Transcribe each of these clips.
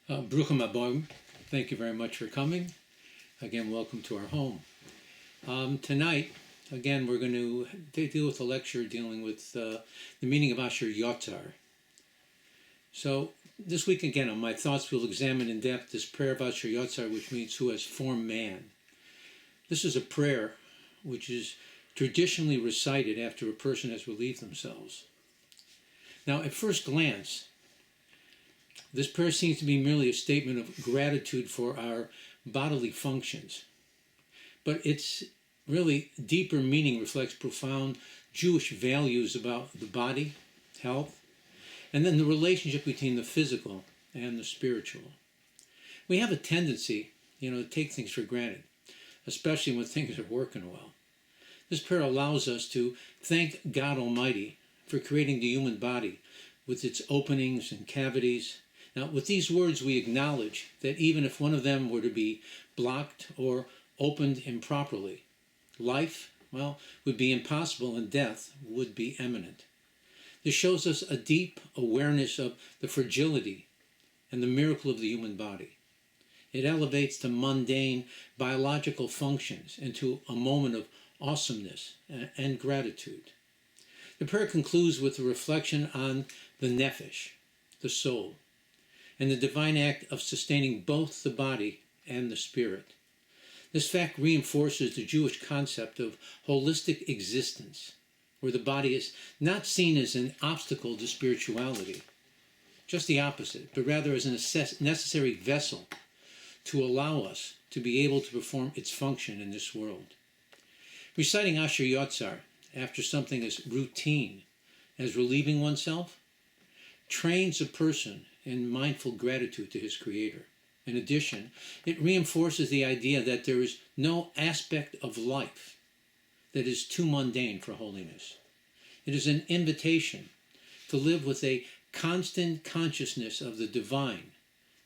Bruchim Aboim, thank you very much for coming. Again, welcome to our home. Tonight, again, we're going to deal with a lecture dealing with the meaning of Asher Yotzar. So, this week again, on my thoughts, we'll examine in depth this prayer of Asher Yotzar, which means who has formed man. This is a prayer which is traditionally recited after a person has relieved themselves. Now, at first glance, this prayer seems to be merely a statement of gratitude for our bodily functions, but its really deeper meaning reflects profound Jewish values about the body, health, and then the relationship between the physical and the spiritual. We have a tendency, to take things for granted, especially when things are working well. This prayer allows us to thank God Almighty for creating the human body with its openings and cavities. Now, with these words, we acknowledge that even if one of them were to be blocked or opened improperly, life, would be impossible and death would be imminent. This shows us a deep awareness of the fragility and the miracle of the human body. It elevates the mundane biological functions into a moment of awesomeness and gratitude. The prayer concludes with a reflection on the nephesh, the soul, and the divine act of sustaining both the body and the spirit. This fact reinforces the Jewish concept of holistic existence, where the body is not seen as an obstacle to spirituality, just the opposite, but rather as a necessary vessel to allow us to be able to perform its function in this world. Reciting Asher Yotzar after something as routine as relieving oneself trains a person in mindful gratitude to his Creator. In addition, it reinforces the idea that there is no aspect of life that is too mundane for holiness. It is an invitation to live with a constant consciousness of the divine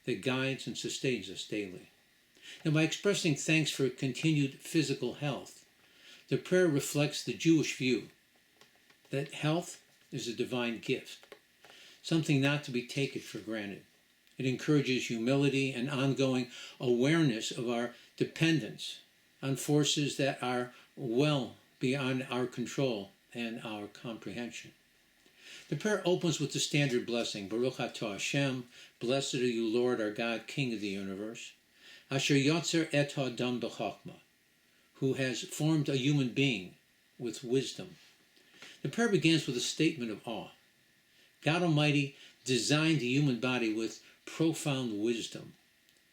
that guides and sustains us daily. And by expressing thanks for continued physical health, the prayer reflects the Jewish view that health is a divine gift, something not to be taken for granted. It encourages humility and ongoing awareness of our dependence on forces that are well beyond our control and our comprehension. The prayer opens with the standard blessing, Baruch atah Hashem, blessed are you, Lord, our God, King of the universe, Asher Yotzer et ha'adam b'chokmah, who has formed a human being with wisdom. The prayer begins with a statement of awe. God Almighty designed the human body with profound wisdom.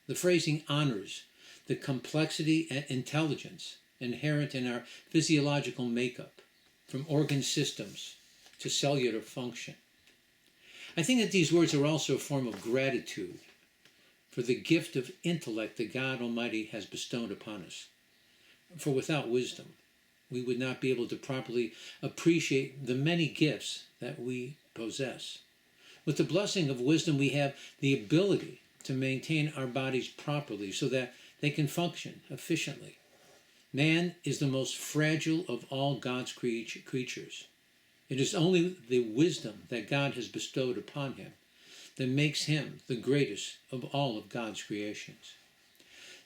The phrasing honors the complexity and intelligence inherent in our physiological makeup, from organ systems to cellular function. I think that these words are also a form of gratitude for the gift of intellect that God Almighty has bestowed upon us. For without wisdom, we would not be able to properly appreciate the many gifts that we possess. With the blessing of wisdom, we have the ability to maintain our bodies properly so that they can function efficiently. Man is the most fragile of all God's creatures. It is only the wisdom that God has bestowed upon him that makes him the greatest of all of God's creations.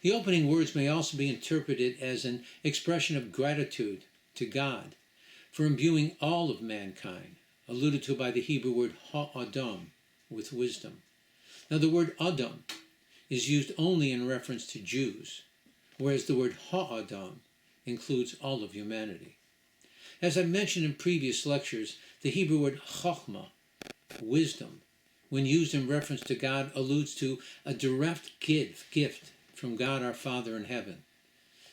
The opening words may also be interpreted as an expression of gratitude to God for imbuing all of mankind, alluded to by the Hebrew word ha'adam, with wisdom. Now, the word adam is used only in reference to Jews, whereas the word ha'adam includes all of humanity. As I mentioned in previous lectures, the Hebrew word chokhmah, wisdom, when used in reference to God, alludes to a direct gift from God our Father in heaven.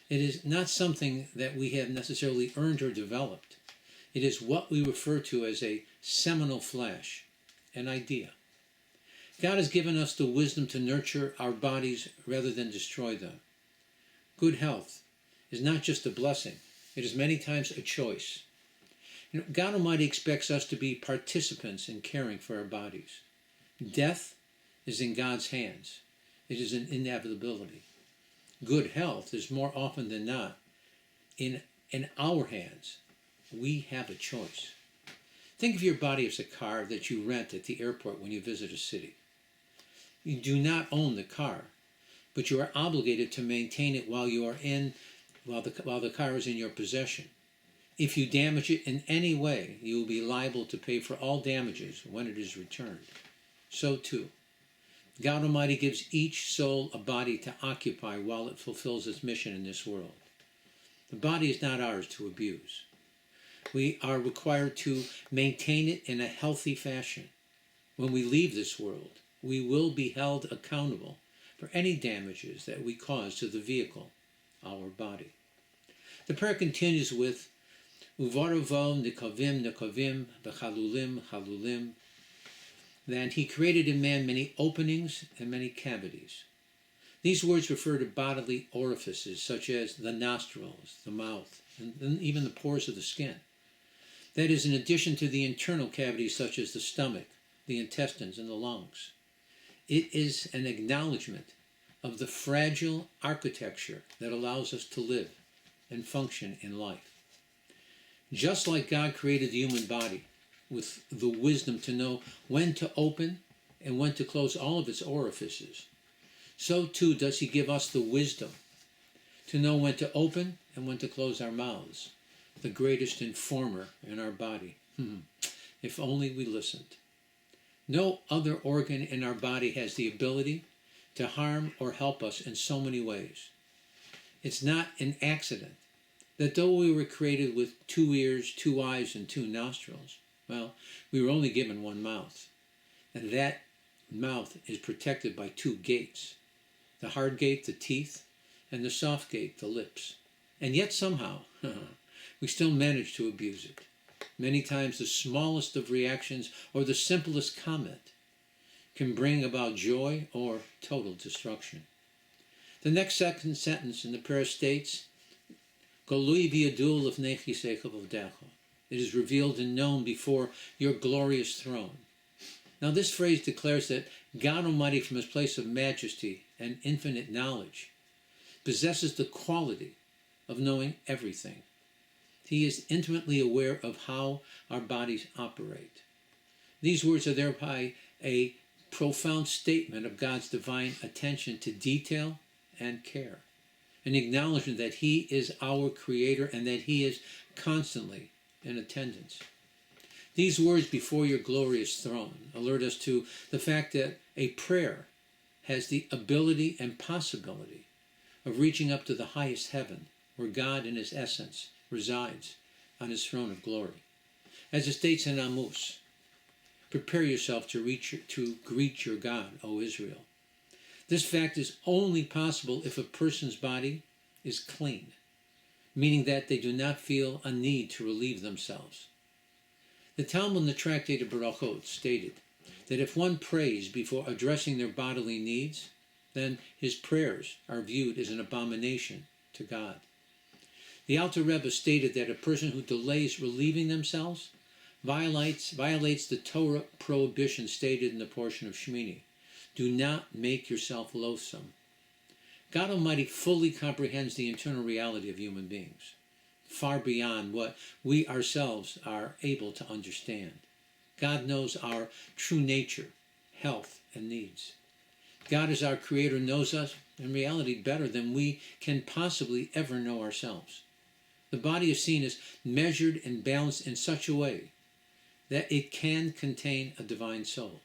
It is not something that we have necessarily earned or developed. It is what we refer to as a seminal flash, an idea. God has given us the wisdom to nurture our bodies rather than destroy them. Good health is not just a blessing, it is many times a choice. God Almighty expects us to be participants in caring for our bodies. Death is in God's hands. It is an inevitability. Good health is more often than not in our hands. We have a choice. Think of your body as a car that you rent at the airport when you visit a city. You do not own the car, but you are obligated to maintain it while the car is in your possession. If you damage it in any way, you will be liable to pay for all damages when it is returned. So too, God Almighty gives each soul a body to occupy while it fulfills its mission in this world. The body is not ours to abuse. We are required to maintain it in a healthy fashion. When we leave this world, we will be held accountable for any damages that we cause to the vehicle, our body. The prayer continues with Uvaravo nikavim nikavim v'chalulim chalulim, that he created in man many openings and many cavities. These words refer to bodily orifices such as the nostrils, the mouth, and even the pores of the skin. That is in addition to the internal cavities such as the stomach, the intestines, and the lungs. It is an acknowledgement of the fragile architecture that allows us to live and function in life. Just like God created the human body with the wisdom to know when to open and when to close all of its orifices, so too does he give us the wisdom to know when to open and when to close our mouths, the greatest informer in our body. If only we listened. No other organ in our body has the ability to harm or help us in so many ways. It's not an accident that though we were created with 2 ears, 2 eyes, and 2 nostrils, well, we were only given 1 mouth. And that mouth is protected by 2 gates. The hard gate, the teeth, and the soft gate, the lips. And yet somehow, we still manage to abuse it. Many times the smallest of reactions or the simplest comment can bring about joy or total destruction. The next second sentence in the prayer states, Golui v'yadul lifnei chisecha v'avdecha. It is revealed and known before your glorious throne. Now this phrase declares that God Almighty, from his place of majesty and infinite knowledge, possesses the quality of knowing everything. He is intimately aware of how our bodies operate. These words are thereby a profound statement of God's divine attention to detail and care, an acknowledgement that he is our creator and that he is constantly in attendance. These words, before your glorious throne, alert us to the fact that a prayer has the ability and possibility of reaching up to the highest heaven, where God in his essence resides on his throne of glory. As it states in Amos, prepare yourself to greet your God, O Israel. This fact is only possible if a person's body is clean, meaning that they do not feel a need to relieve themselves. The Talmud in the Tractate of Barachot stated that if one prays before addressing their bodily needs, then his prayers are viewed as an abomination to God. The Alter Rebbe stated that a person who delays relieving themselves violates the Torah prohibition stated in the portion of Shemini. Do not make yourself loathsome. God Almighty fully comprehends the internal reality of human beings, far beyond what we ourselves are able to understand. God knows our true nature, health, and needs. God, as our Creator, knows us in reality better than we can possibly ever know ourselves. The body is seen as measured and balanced in such a way that it can contain a divine soul.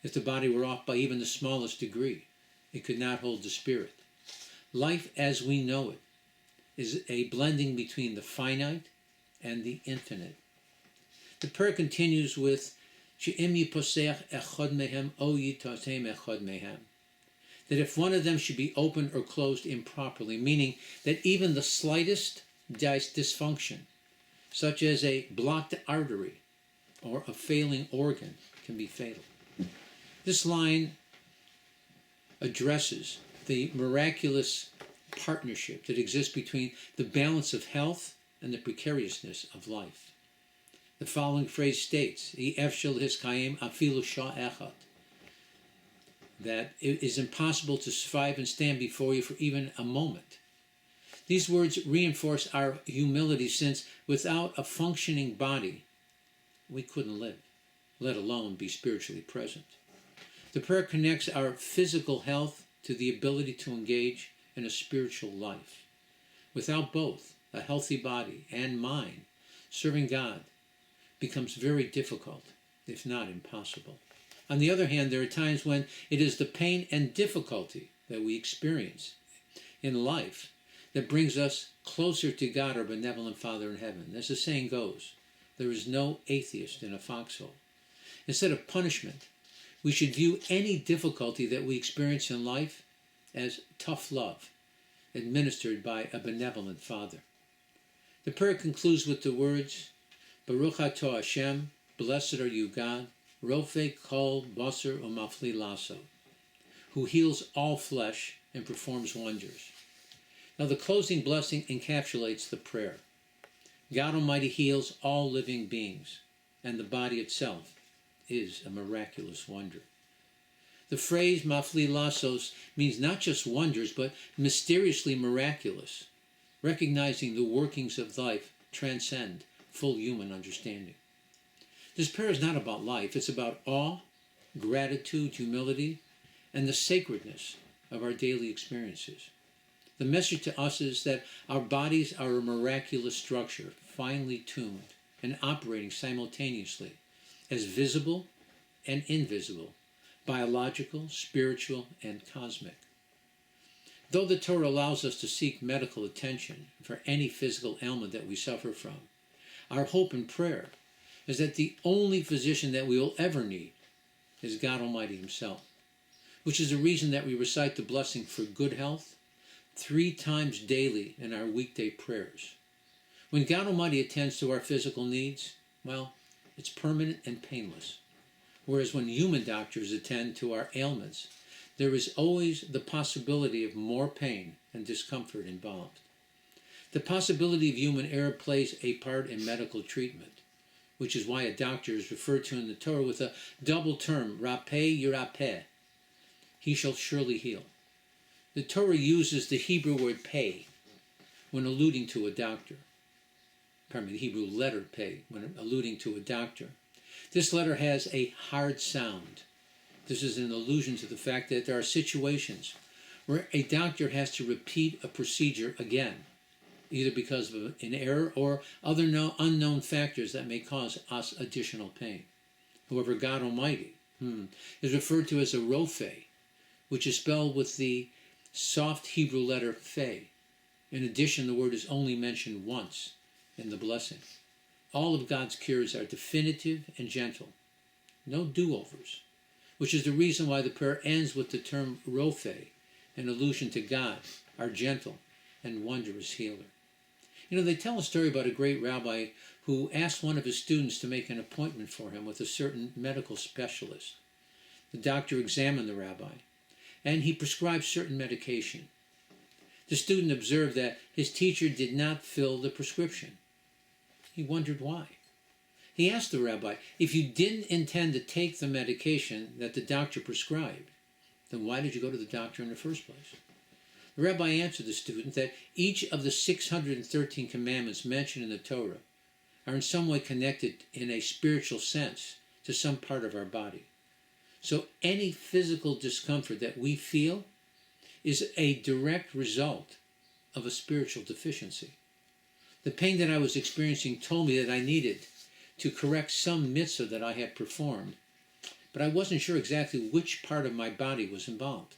If the body were off by even the smallest degree, it could not hold the spirit. Life as we know it is a blending between the finite and the infinite. The prayer continues with She'im yiposech echad mehem o yitasem echad mehem. That if one of them should be opened or closed improperly, meaning that even the slightest dysfunction, such as a blocked artery or a failing organ, can be fatal. This line addresses the miraculous partnership that exists between the balance of health and the precariousness of life. The following phrase states, that it is impossible to survive and stand before you for even a moment. These words reinforce our humility, since without a functioning body, we couldn't live, let alone be spiritually present. The prayer connects our physical health to the ability to engage in a spiritual life. Without both, a healthy body and mind, serving God becomes very difficult, if not impossible. On the other hand, there are times when it is the pain and difficulty that we experience in life that brings us closer to God, our benevolent Father in heaven. As the saying goes, there is no atheist in a foxhole. Instead of punishment, we should view any difficulty that we experience in life as tough love, administered by a benevolent Father. The prayer concludes with the words, Baruch atah Hashem, blessed are you, God, Rofei kol basar umafli lasso, who heals all flesh and performs wonders. Now the closing blessing encapsulates the prayer. God Almighty heals all living beings, and the body itself is a miraculous wonder. The phrase mafli lassos means not just wonders, but mysteriously miraculous, recognizing the workings of life transcend full human understanding. This prayer is not about life, it's about awe, gratitude, humility, and the sacredness of our daily experiences. The message to us is that our bodies are a miraculous structure, finely tuned and operating simultaneously as visible and invisible, biological, spiritual, and cosmic. Though the Torah allows us to seek medical attention for any physical ailment that we suffer from, our hope and prayer is that the only physician that we will ever need is God Almighty Himself, which is the reason that we recite the blessing for good health 3 times daily in our weekday prayers. When God Almighty attends to our physical needs, well, it's permanent and painless. Whereas when human doctors attend to our ailments, there is always the possibility of more pain and discomfort involved. The possibility of human error plays a part in medical treatment, which is why a doctor is referred to in the Torah with a double term, rapeh yirapeh. He shall surely heal. The Torah uses the Hebrew word peh when alluding to a doctor. The Hebrew letter peh when alluding to a doctor. This letter has a hard sound. This is an allusion to the fact that there are situations where a doctor has to repeat a procedure again, either because of an error or other unknown factors that may cause us additional pain. However, God Almighty is referred to as a Rophe, which is spelled with the soft Hebrew letter Phe. In addition, the word is only mentioned once in the blessing. All of God's cures are definitive and gentle. No do-overs, which is the reason why the prayer ends with the term Rophe, an allusion to God, our gentle and wondrous healer. You know, they tell a story about a great rabbi who asked one of his students to make an appointment for him with a certain medical specialist. The doctor examined the rabbi, and he prescribed certain medication. The student observed that his teacher did not fill the prescription. He wondered why. He asked the rabbi, if you didn't intend to take the medication that the doctor prescribed, then why did you go to the doctor in the first place? The rabbi answered the student that each of the 613 commandments mentioned in the Torah are in some way connected in a spiritual sense to some part of our body. So any physical discomfort that we feel is a direct result of a spiritual deficiency. The pain that I was experiencing told me that I needed to correct some mitzvah that I had performed, but I wasn't sure exactly which part of my body was involved.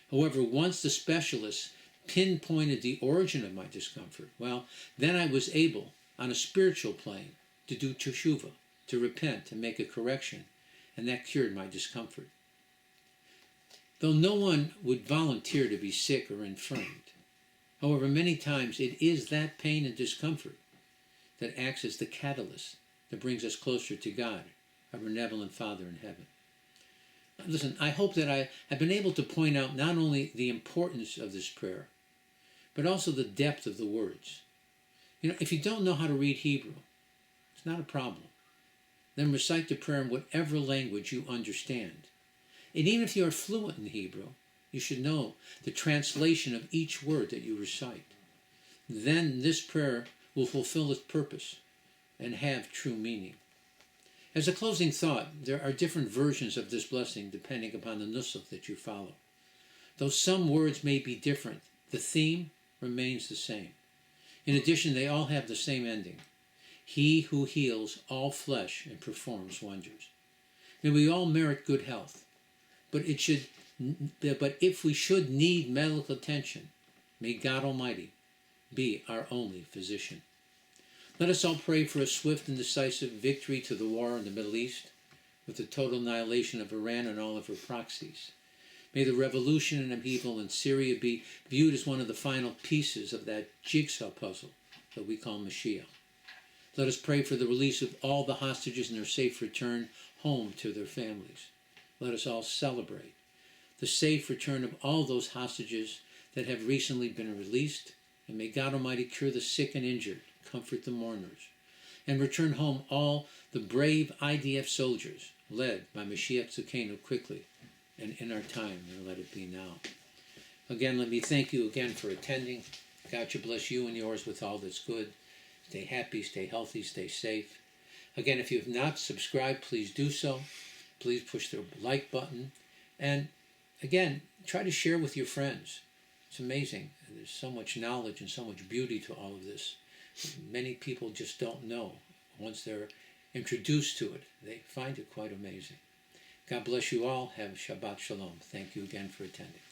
However, once the specialist pinpointed the origin of my discomfort, well, then I was able, on a spiritual plane, to do teshuvah, to repent and make a correction, and that cured my discomfort. Though no one would volunteer to be sick or infirmed, however, many times it is that pain and discomfort that acts as the catalyst that brings us closer to God, our benevolent Father in heaven. Listen, I hope that I have been able to point out not only the importance of this prayer, but also the depth of the words. You know, if you don't know how to read Hebrew, it's not a problem. Then recite the prayer in whatever language you understand. And even if you are fluent in Hebrew, you should know the translation of each word that you recite. Then this prayer will fulfill its purpose and have true meaning. As a closing thought, there are different versions of this blessing depending upon the nusach that you follow. Though some words may be different, the theme remains the same. In addition, they all have the same ending. He who heals all flesh and performs wonders. May we all merit good health, but if we should need medical attention, may God Almighty be our only physician. Let us all pray for a swift and decisive victory to the war in the Middle East, with the total annihilation of Iran and all of her proxies. May the revolution and upheaval in Syria be viewed as one of the final pieces of that jigsaw puzzle that we call Mashiach. Let us pray for the release of all the hostages and their safe return home to their families. Let us all celebrate the safe return of all those hostages that have recently been released, and may God Almighty cure the sick and injured, comfort the mourners, and return home all the brave IDF soldiers led by Mashiach Tzidkeinu quickly and in our time, and let it be now. Again, let me thank you again for attending. God should bless you and yours with all that's good. Stay happy, stay healthy, stay safe. Again, if you have not subscribed, please do so. Please push the like button. And again, try to share with your friends. It's amazing. There's so much knowledge and so much beauty to all of this. Many people just don't know. Once they're introduced to it, they find it quite amazing. God bless you all. Have Shabbat Shalom. Thank you again for attending.